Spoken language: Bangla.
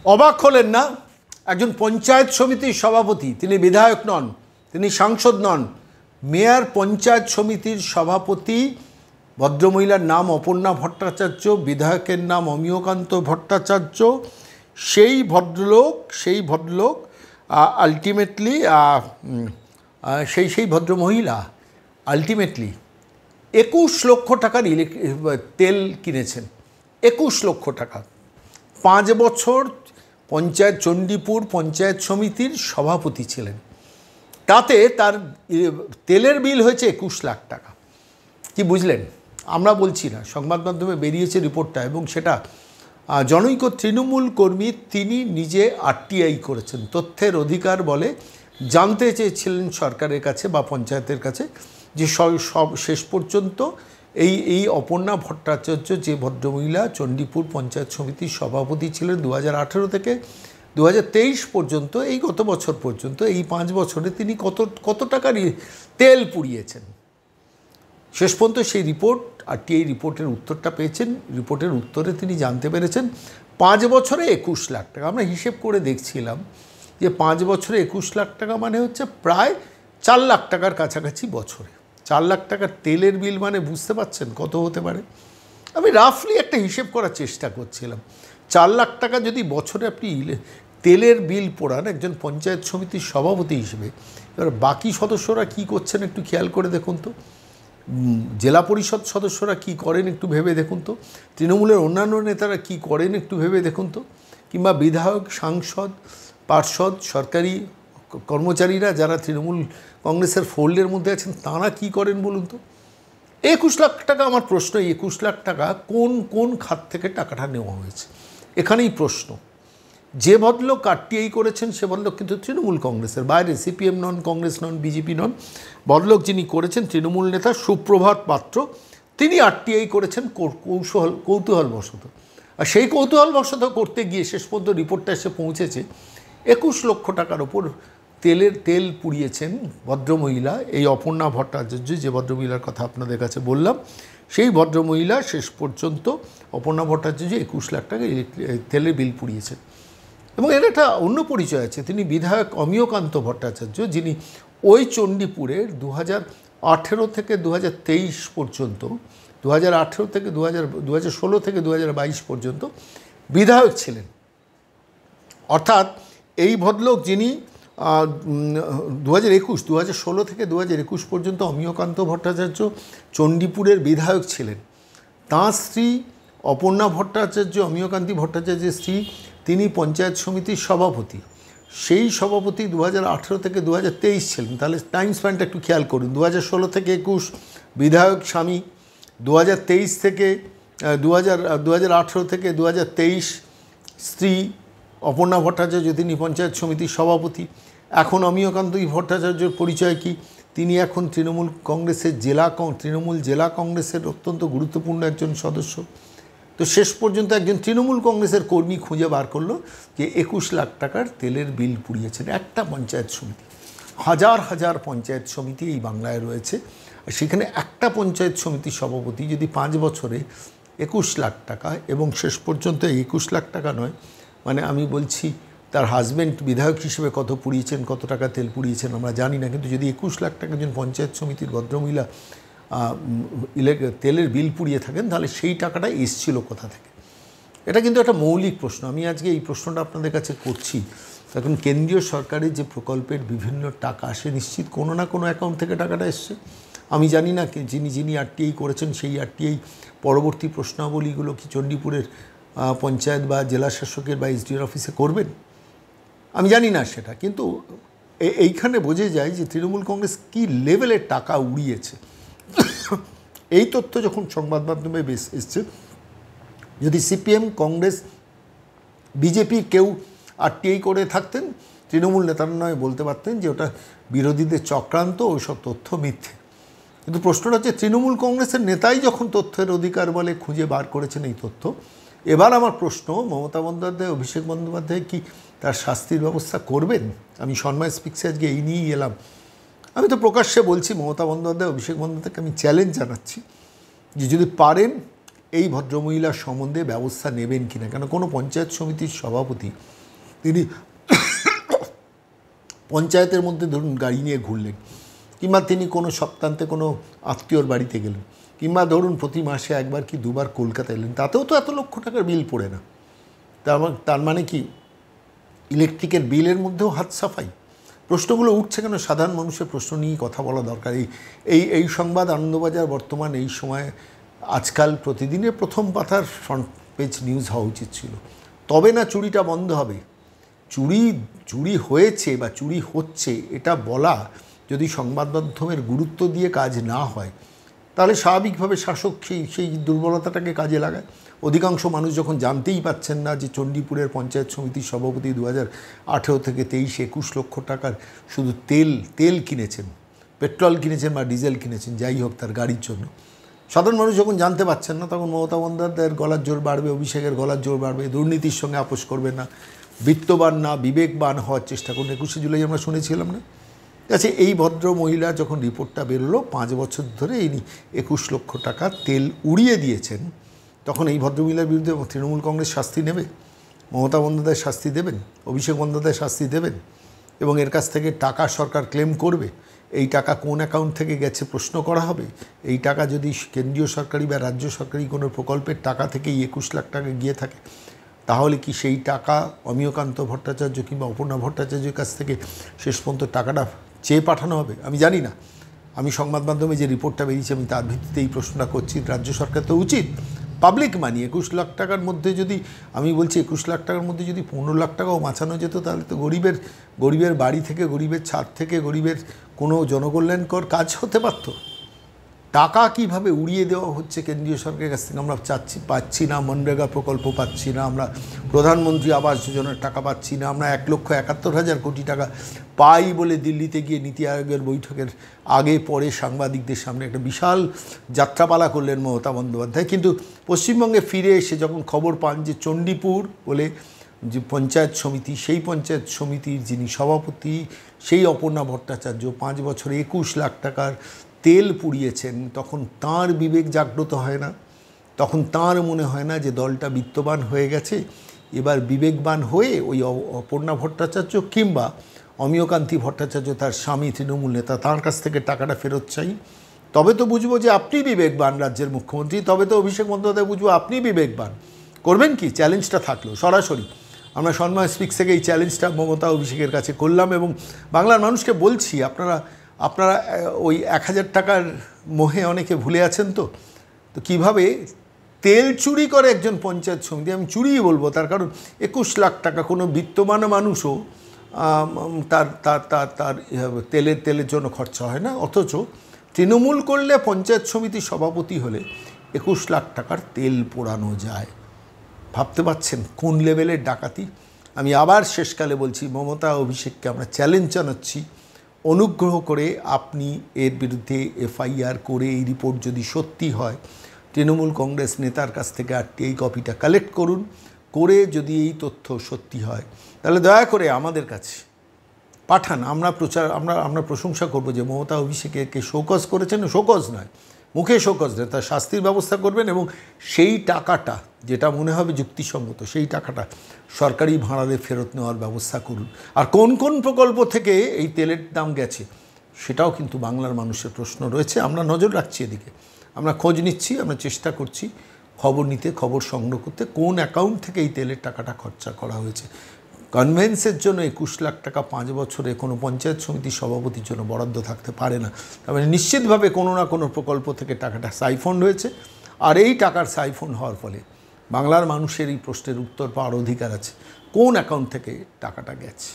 অবাক হলেন না? একজন পঞ্চায়েত সমিতির সভাপতি, তিনি বিধায়ক নন, তিনি সাংসদ নন, মেয়র পঞ্চায়েত সমিতির সভাপতি, ভদ্রমহিলার নাম অপর্ণা ভট্টাচার্য, বিধায়কের নাম অমিয়কান্ত ভট্টাচার্য। সেই ভদ্রলোক আলটিমেটলি সেই ভদ্রমহিলা আলটিমেটলি 21 লক্ষ টাকার তেল কিনেছেন। 21 লক্ষ টাকা। 5 বছর পঞ্চায়েত চণ্ডীপুর পঞ্চায়েত সমিতির সভাপতি ছিলেন। তাতে তার তেলের বিল হয়েছে 21 লাখ টাকা। কি বুঝলেন? আমরা বলছি না, সংবাদ মাধ্যমে বেরিয়েছে রিপোর্টটা, এবং সেটা জনৈক তৃণমূল কর্মী তিনি নিজে আরটিআই করেছেন। তথ্যের অধিকার বলে জানতে চেয়েছিলেন সরকারের কাছে বা পঞ্চায়েতের কাছে যে সব শেষ পর্যন্ত এই অপর্ণা ভট্টাচার্য, যে ভদ্রমহিলা চণ্ডীপুর পঞ্চায়েত সমিতির সভাপতি ছিলেন 2018 থেকে 2023 পর্যন্ত, এই গত বছর পর্যন্ত, এই 5 বছরে তিনি কত টাকার তেল পুড়িয়েছেন। শেষ পর্যন্ত সেই রিপোর্ট, আরটিআই রিপোর্টের উত্তরটা পেয়েছেন। রিপোর্টের উত্তরে তিনি জানতে পেরেছেন 5 বছরে 21 লাখ টাকা। আমরা হিসেব করে দেখছিলাম যে 5 বছরে 21 লাখ টাকা মানে হচ্ছে প্রায় 4 লাখ টাকার কাছাকাছি বছরে। 4 লাখ টাকার তেলের বিল মানে বুঝতে পারছেন কত হতে পারে। আমি রাফলি একটা হিসেব করার চেষ্টা করছিলাম। 4 লাখ টাকা যদি বছরে আপনি তেলের বিল পোড়ান একজন পঞ্চায়েত সমিতির সভাপতি হিসেবে, এবার বাকি সদস্যরা কি করছেন একটু খেয়াল করে দেখুন তো। জেলা পরিষদ সদস্যরা কি করেন একটু ভেবে দেখুন তো। তৃণমূলের অন্যান্য নেতারা কি করেন একটু ভেবে দেখুন তো। কিংবা বিধায়ক, সাংসদ, পার্ষদ, সরকারি কর্মচারীরা যারা তৃণমূল কংগ্রেসের ফোল্ডের মধ্যে আছেন তাঁরা কি করেন বলুন তো। 21 লাখ টাকা, আমার প্রশ্ন, 21 লাখ টাকা কোন খাত থেকে টাকাটা নেওয়া হয়েছে, এখানেই প্রশ্ন। যে ভদ্রলোক আরটিআই করেছেন সে ভদ্রলোক কিন্তু তৃণমূল কংগ্রেসের বাইরে, সিপিএম নন, কংগ্রেস নন, বিজেপি নন। ভদ্রলোক যিনি করেছেন তৃণমূল নেতা সুপ্রভাত পাত্র, তিনি আরটিআই করেছেন কৌতূহলবশত। আর সেই কৌতূহলবশত করতে গিয়ে শেষ পর্যন্ত রিপোর্টটা এসে পৌঁছেছে 21 লক্ষ টাকার ওপর তেল পুড়িয়েছেন ভদ্রমহিলা, এই অপর্ণা ভট্টাচার্য, যে ভদ্রমহিলার কথা আপনাদের কাছে বললাম। সেই ভদ্রমহিলা শেষ পর্যন্ত অপর্ণা ভট্টাচার্য 21 লাখ টাকা তেলের বিল পুড়িয়েছেন। এবং এর একটা অন্য পরিচয় আছে, তিনি বিধায়ক অমিয়কান্ত ভট্টাচার্য, যিনি ওই চণ্ডীপুরের 2018 থেকে 2023 পর্যন্ত, 2018 থেকে 2016 থেকে 2022 পর্যন্ত বিধায়ক ছিলেন। অর্থাৎ এই ভদ্রলোক যিনি 2016 থেকে 2021 পর্যন্ত অমিয়কান্ত ভট্টাচার্য চণ্ডীপুরের বিধায়ক ছিলেন। তাঁর স্ত্রী অপর্ণা ভট্টাচার্য, অমিয়কান্তি ভট্টাচার্যের স্ত্রী, তিনি পঞ্চায়েত সমিতির সভাপতি। সেই সভাপতি 2018 থেকে 2023 ছিলেন। তাহলে টাইম স্প্যানটা একটু খেয়াল করুন। 2016 থেকে 21 বিধায়ক স্বামী, 2023 থেকে 2018 থেকে 2023 স্ত্রী অপর্ণা ভট্টাচার্য, তিনি পঞ্চায়েত সমিতির সভাপতি। এখন অমিয়কান্ত ভট্টাচার্যর পরিচয় কি? তিনি এখন তৃণমূল জেলা কংগ্রেসের অত্যন্ত গুরুত্বপূর্ণ একজন সদস্য। তো শেষ পর্যন্ত একজন তৃণমূল কংগ্রেসের কর্মী খুঁজে বার করলো যে 21 লাখ টাকার তেলের বিল পুড়িয়েছেন একটা পঞ্চায়েত সমিতি। হাজার হাজার পঞ্চায়েত সমিতি এই বাংলায় রয়েছে, আর সেখানে একটা পঞ্চায়েত সমিতির সভাপতি যদি 5 বছরে 21 লাখ টাকা, এবং শেষ পর্যন্ত 21 লাখ টাকা নয়, মানে আমি বলছি তার হাজব্যান্ড বিধায়ক হিসেবে কত পুড়িয়েছেন, কত টাকা তেল পুড়িয়েছেন আমরা জানি না, কিন্তু যদি 21 লাখ টাকা একজন পঞ্চায়েত সমিতির ভদ্রমহিলা তেলের বিল পুড়িয়ে থাকেন, তাহলে সেই টাকাটা এসছিল কোথা থেকে? এটা কিন্তু একটা মৌলিক প্রশ্ন। আমি আজকে এই প্রশ্নটা আপনাদের কাছে করছি, এখন কেন্দ্রীয় সরকারের যে প্রকল্পের বিভিন্ন টাকা আসে, নিশ্চিত কোনো না কোনো অ্যাকাউন্ট থেকে টাকাটা এসছে। আমি জানি না যিনি আরটিআই করেছেন সেই আরটিআই পরবর্তী প্রশ্নাবলীগুলো কি চণ্ডীপুরের পঞ্চায়েত বা জেলা শাসকের বা এসডিওর অফিসে করবেন, আমি জানি না সেটা। কিন্তু এইখানে বোঝা যায় যে তৃণমূল কংগ্রেস কী লেভেলের টাকা উড়িয়েছে। এই তথ্য যখন সংবাদ মাধ্যমে বেশ এসছে, যদি সিপিএম, কংগ্রেস, বিজেপি কেউ আরটিআই করে থাকতেন, তৃণমূল নেতারা নয় বলতে পারতেন যে ওটা বিরোধীদের চক্রান্ত, ওইসব তথ্য মিথ্যে। কিন্তু প্রশ্নটা হচ্ছে তৃণমূল কংগ্রেসের নেতাই যখন তথ্যের অধিকার বলে খুঁজে বার করেছেন এই তথ্য, এবার আমার প্রশ্ন, মমতা বন্দ্যোপাধ্যায়, অভিষেক বন্দ্যোপাধ্যায় কি তার শাস্তির ব্যবস্থা করবেন? আমি সন্ময় স্পিক্সে আজকে এই নিয়েই এলাম। আমি তো প্রকাশ্যে বলছি, মমতা বন্দ্যোপাধ্যায়, অভিষেক বন্দ্যোপাধ্যায়কে আমি চ্যালেঞ্জ জানাচ্ছি যে যদি পারেন এই ভদ্রমহিলার সম্বন্ধে ব্যবস্থা নেবেন কিনা। কেন কোনো পঞ্চায়েত সমিতির সভাপতি তিনি পঞ্চায়েতের মধ্যে ধরুন গাড়ি নিয়ে ঘুরলেন, কিংবা তিনি কোনো সপ্তান্তে কোনো আত্মীয়র বাড়িতে গেলেন, কিংবা ধরুন প্রতি মাসে একবার কি দুবার কলকাতা এলেন, তাতেও তো এত লক্ষ টাকার বিল পড়ে না। তার মানে কি ইলেকট্রিকের বিলের মধ্যেও হাত সাফাই? প্রশ্নগুলো উঠছে কেন? সাধারণ মানুষের প্রশ্ন নিয়েই কথা বলা দরকার। এই সংবাদ আনন্দবাজার বর্তমান এই সময় আজকাল প্রতিদিনের প্রথম পাতার ফ্রন্ট পেজ নিউজ হওয়া উচিত ছিল। তবে না চুরিটা বন্ধ হবে। চুরি হয়েছে বা চুরি হচ্ছে এটা বলা যদি সংবাদ মাধ্যমের গুরুত্ব দিয়ে কাজ না হয়, তাহলে স্বাভাবিকভাবে শাসক সেই দুর্বলতাটাকে কাজে লাগায়। অধিকাংশ মানুষ যখন জানতেই পাচ্ছেন না যে চণ্ডীপুরের পঞ্চায়েত সমিতির সভাপতি 2018 থেকে 23-21 লক্ষ টাকার শুধু তেল কিনেছেন, পেট্রোল কিনেছেন বা ডিজেল কিনেছেন, যাই হোক তার গাড়ির জন্য, সাধারণ মানুষ যখন জানতে পারছেন না, তখন মমতা বন্দ্যোপাধ্যায়ের গলার জোর বাড়বে, অভিষেকের গলার জোর বাড়বে। দুর্নীতির সঙ্গে আপোষ করবেন না, বিত্তবান না বিবেকবান হওয়ার চেষ্টা করুন। 21শে জুলাই আমরা শুনেছিলাম না? আচ্ছা, এই ভদ্র মহিলা যখন রিপোর্টটা বেরোলো 5 বছর ধরে এই 21 লক্ষ টাকা তেল উড়িয়ে দিয়েছেন, তখন এই ভদ্রমহিলার বিরুদ্ধে তৃণমূল কংগ্রেস শাস্তি নেবে, মমতা বন্দ্যোপাধ্যায় শাস্তি দেবেন, অভিষেক বন্দ্যোপাধ্যায় শাস্তি দেবেন, এবং এর কাছ থেকে টাকা সরকার ক্লেম করবে। এই টাকা কোন অ্যাকাউন্ট থেকে গেছে প্রশ্ন করা হবে। এই টাকা যদি কেন্দ্রীয় সরকারি বা রাজ্য সরকারি কোনো প্রকল্পের টাকা থেকেই 21 লাখ টাকা গিয়ে থাকে, তাহলে কি সেই টাকা অমিয়কান্ত ভট্টাচার্য কিংবা অপর্ণা ভট্টাচার্যের কাছ থেকে শেষ পর্যন্ত টাকাটা চেয়ে পাঠানো হবে? আমি জানি না। আমি সংবাদ মাধ্যমে যে রিপোর্টটা বেরিয়েছে আমি তার ভিত্তিতে এই প্রশ্নটা করছি। রাজ্য সরকার তো উচিত পাবলিক মানি 21 লাখ টাকার মধ্যে যদি, আমি বলছি 21 লাখ টাকার মধ্যে যদি 15 লাখ টাকাও বাঁচানো যেত, তাহলে তো গরিবের বাড়ি থেকে, গরিবের ছাদ থেকে, গরিবের কোনো জনকল্যাণকর কাজ হতে পারত। টাকা কিভাবে উড়িয়ে দেওয়া হচ্ছে কেন্দ্রীয় সরকারের কাছ থেকে আমরা পাচ্ছি না। মনরেগা প্রকল্প পাচ্ছি না, আমরা প্রধানমন্ত্রী আবাস যোজনার টাকা পাচ্ছি না, আমরা 1,71,000 কোটি টাকা পাই বলে দিল্লিতে গিয়ে নীতি আয়োগের বৈঠকের আগে পরে সাংবাদিকদের সামনে একটা বিশাল যাত্রাপালা করলেন মমতা বন্দ্যোপাধ্যায়। কিন্তু পশ্চিমবঙ্গে ফিরে এসে যখন খবর পান যে চণ্ডীপুর বলে যে পঞ্চায়েত সমিতি, সেই পঞ্চায়েত সমিতির যিনি সভাপতি সেই অপর্ণা ভট্টাচার্য 5 বছরে 21 লাখ টাকার তেল পুড়িয়েছেন, তখন তাঁর বিবেক জাগ্রত হয় না? তখন তাঁর মনে হয় না যে দলটা বিত্তবান হয়ে গেছে, এবার বিবেকবান হয়ে ওই অপর্ণা ভট্টাচার্য কিংবা অমিয়কান্তি ভট্টাচার্য তার স্বামী তৃণমূল নেতা, তার কাছ থেকে টাকাটা ফেরত চাই? তবে তো বুঝবো যে আপনি বিবেকবান রাজ্যের মুখ্যমন্ত্রী, তবে তো অভিষেক বন্দ্যোপাধ্যায় বুঝবো আপনি বিবেকবান। করবেন কি? চ্যালেঞ্জটা থাকলো সরাসরি। আমরা সন্ময় স্পিক্স থেকে এই চ্যালেঞ্জটা মমতা অভিষেকের কাছে করলাম এবং বাংলার মানুষকে বলছি, আপনারা ওই 1000 টাকার মোহে অনেকে ভুলে আছেন তো কীভাবে তেল চুরি করে একজন পঞ্চায়েত সমিতি। আমি চুরিই বলবো, তার কারণ 21 লাখ টাকা কোনো বিত্তমান মানুষও তার তেলের জন্য খরচা হয় না। অথচ তৃণমূল করলে, পঞ্চায়েত সমিতির সভাপতি হলে 21 লাখ টাকার তেল পোড়ানো যায়। ভাবতে পারছেন কোন লেভেলের ডাকাতি? আমি আবার শেষকালে বলছি, মমতা অভিষেককে আমরা চ্যালেঞ্জ জানাচ্ছি, অনুগ্রহ করে আপনি এর বিরুদ্ধে এফআইআর করে এই রিপোর্ট যদি সত্যি হয়, তৃণমূল কংগ্রেস নেতার কাছ থেকে এই কপিটা কালেক্ট করুন। করে যদি এই তথ্য সত্যি হয়, তাহলে দয়া করে আমাদের কাছে পাঠান। আমরা প্রশংসা করব যে মমতা অভিষেককে শোকজ করেছেন। শোকজ নয়, মুখে শোকজ নয়, তার শাস্তির ব্যবস্থা করবেন এবং সেই টাকাটা যেটা মনে হবে যুক্তিসঙ্গত, সেই টাকাটা সরকারি ভাড়ারে ফেরত নেওয়ার ব্যবস্থা করুন। আর কোন কোন প্রকল্প থেকে এই তেলের দাম গেছে সেটাও কিন্তু বাংলার মানুষের প্রশ্ন রয়েছে। আমরা নজর রাখছি এদিকে, আমরা খোঁজ নিচ্ছি, আমরা চেষ্টা করছি খবর নিতে, খবর সংগ্রহ করতে, কোন অ্যাকাউন্ট থেকে এই তেলের টাকাটা খরচা করা হয়েছে। কনভেন্সের জন্য 21 লাখ টাকা 5 বছরে কোনো পঞ্চায়েত সমিতির সভাপতির জন্য বরাদ্দ থাকতে পারে না। তার মানে নিশ্চিতভাবে কোনো না কোনো প্রকল্প থেকে টাকাটা সাইফন্ড হয়েছে। আর এই টাকার সাইফন্ড হওয়ার ফলে বাংলার মানুষের এই প্রশ্নের উত্তর পাওয়ার অধিকার আছে, কোন অ্যাকাউন্ট থেকে টাকাটা গেছে।